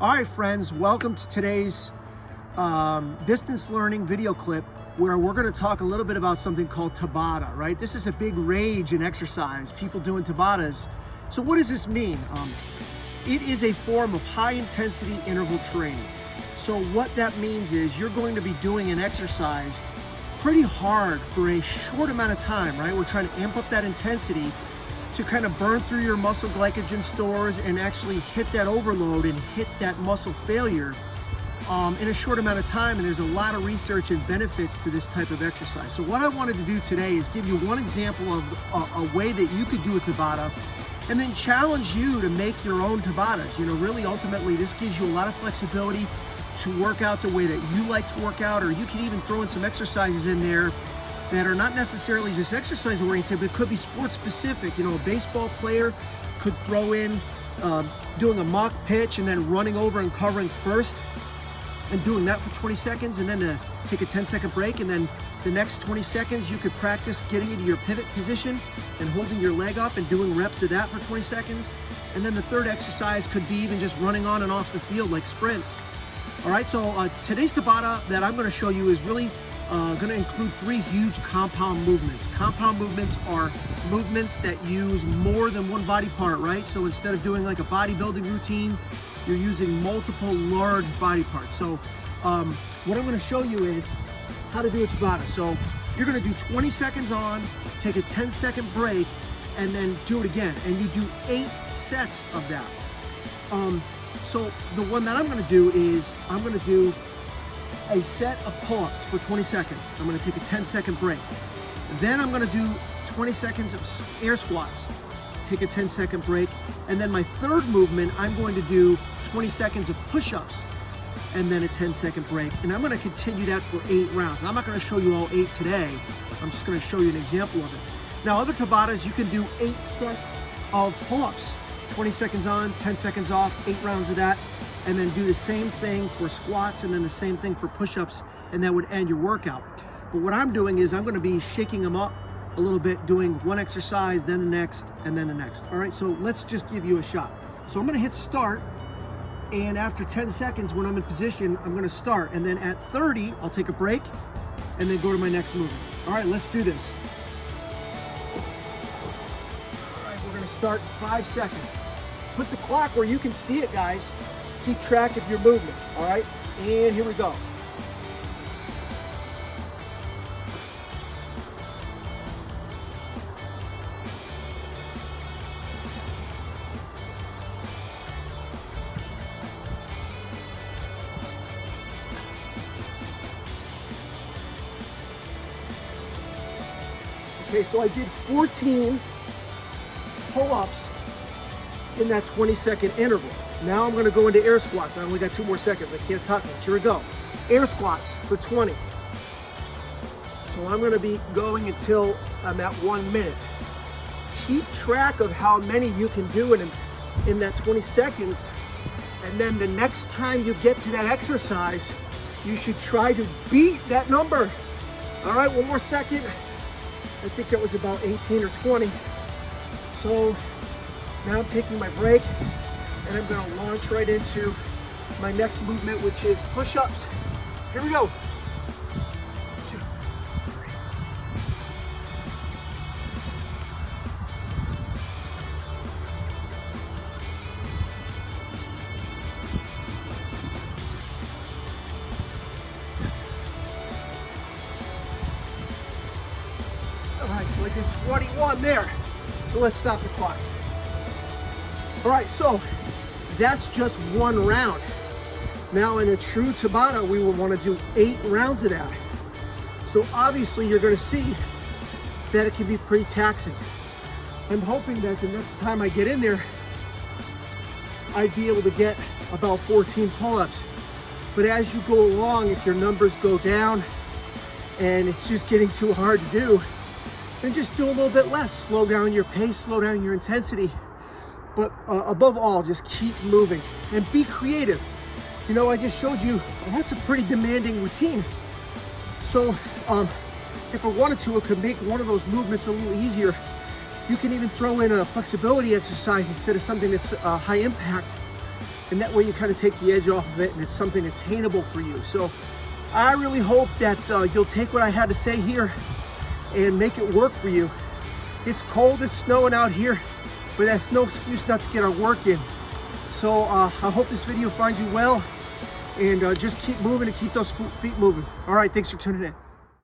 All right, friends, welcome to today's distance learning video clip where we're going to talk a little bit about something called Tabata, right? This is a big rage in exercise, people doing Tabatas. So what does this mean? It is a form of high intensity interval training. So what that means is you're going to be doing an exercise pretty hard for a short amount of time, right? We're trying to amp up that intensity to kind of burn through your muscle glycogen stores and actually hit that overload and hit that muscle failure in a short amount of time. And there's a lot of research and benefits to this type of exercise. So what I wanted to do today is give you one example of a way that you could do a Tabata and then challenge you to make your own Tabatas. You know, really ultimately this gives you a lot of flexibility to work out the way that you like to work out, or you can even throw in some exercises in there that are not necessarily just exercise oriented, but could be sports specific. You know, a baseball player could throw in doing a mock pitch and then running over and covering first and doing that for 20 seconds and then to take a 10-second break, and then the next 20 seconds you could practice getting into your pivot position and holding your leg up and doing reps of that for 20 seconds. And then the third exercise could be even just running on and off the field like sprints. All right, so today's Tabata that I'm going to show you is really going to include three huge compound movements. Compound movements are movements that use more than one body part, right? So instead of doing like a bodybuilding routine, you're using multiple large body parts. So what I'm going to show you is how to do a Tabata. So you're going to do 20 seconds on, take a 10-second break, and then do it again. And you do 8 sets of that. So the one that I'm going to do is I'm going to do a set of pull-ups for 20 seconds. I'm going to take a 10-second break. Then I'm going to do 20 seconds of air squats, take a 10-second break. And then my third movement, I'm going to do 20 seconds of push-ups and then a 10-second break. And I'm going to continue that for 8 rounds. And I'm not going to show you all 8 today. I'm just going to show you an example of it. Now, other Tabatas, you can do 8 sets of pull-ups, 20 seconds on, 10 seconds off, 8 rounds of that. And then do the same thing for squats and then the same thing for push-ups, and that would end your workout. But what I'm doing is I'm going to be shaking them up a little bit, doing one exercise, then the next, and then the next. All right, so let's just give you a shot. So I'm going to hit start, and after 10 seconds when I'm in position, I'm going to start. And then at 30, I'll take a break and then go to my next movement. All right, let's do this. All right, we're going to start in 5 seconds. Put the clock where you can see it, guys. Keep track of your movement, all right? And here we go. Okay, so I did 14 pull-ups in that 20-second interval. Now I'm going to go into air squats. I only got 2 more seconds. I can't talk much. Here we go. Air squats for 20. So I'm going to be going until I'm at 1 minute. Keep track of how many you can do in that 20 seconds. And then the next time you get to that exercise, you should try to beat that number. All right, 1 more second. I think that was about 18 or 20. So now I'm taking my break, and I'm going to launch right into my next movement, which is push-ups. Here we go. 2, 3. All right, so I did 21 there. So let's stop the clock. All right, so that's just 1 round. Now in a true Tabata, we will want to do 8 rounds of that. So obviously you're going to see that it can be pretty taxing. I'm hoping that the next time I get in there, I'd be able to get about 14 pull-ups. But as you go along, if your numbers go down and it's just getting too hard to do, then just do a little bit less. Slow down your pace, slow down your intensity. But above all, just keep moving and be creative. You know, I just showed you, that's a pretty demanding routine. So if I wanted to, it could make one of those movements a little easier. You can even throw in a flexibility exercise instead of something that's high impact. and that way you kind of take the edge off of it and it's something attainable for you. So I really hope that you'll take what I had to say here and make it work for you. It's cold, it's snowing out here, but that's no excuse not to get our work in. So I hope this video finds you well, and just keep moving and keep those feet moving. All right, thanks for tuning in.